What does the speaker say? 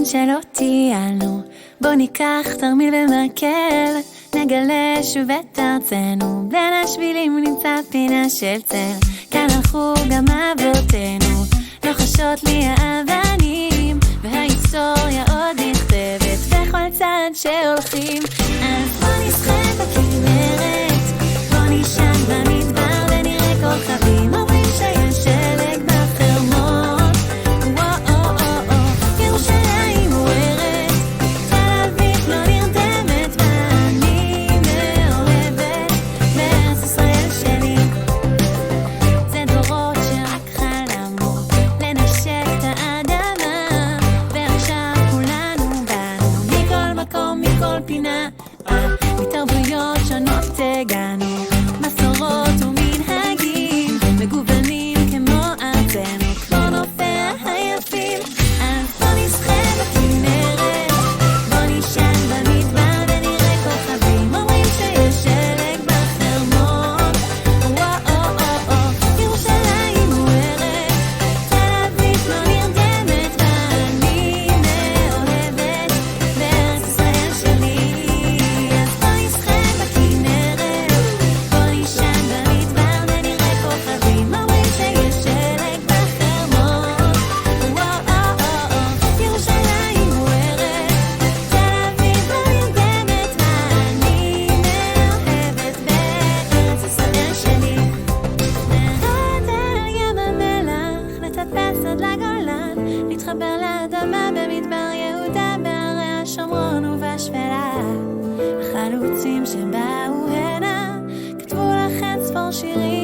שלא טיילנו, בוא ניקח תרמיל ומקל, נגלה שוב את ארצנו, בין השבילים נמצא פינה של צל. כאן הלכו גם אבותינו, לוחשות לי האבנים, וההיסטוריה עוד נכתבת בכל צעד שהולכים. אז בוא נשחה בכנרת, בוא נשן במדבר ונראה כוכבים, אומרים שיש שלג בחרמון. ירושלים מוארת, תל אביב לא נרדמת, ואני מאוהבת בארץ ישראל שלי. זה דורות שרק חלמו לנשק את האדמה, ועכשיו כולנו באנו מכל מקום, מכל פינה, מתרבויות שונות הגענו, מסורות ומנהגים מגוונים כמו ארצנו, כמו נופיה היפים. אז בוא נשחה בכנרת, בוא נשן במדבר ונראה כוכבים, אומרים שיש שלג בחרמון. ירושלים מוארת, תל אביב לא נרדמת, ואני מאוהבת בארץ ישראל שלי. אז בוא נשחה בכנרת, בוא נשן במדבר ונראה כוכבים, אומרים שיש שלג בחרמון. ירושלים מוארת, תל אביב לא נרדמת, ואני מאוהבת בארץ ישראל שלי. נרד אל ים המלח, נטפס עד לגולן, נתחבר לאדמה במדבר יהודה, בהרי השומרון ובשפלה. החלוצים שבאו הנה כתבו לך אין ספור שירים,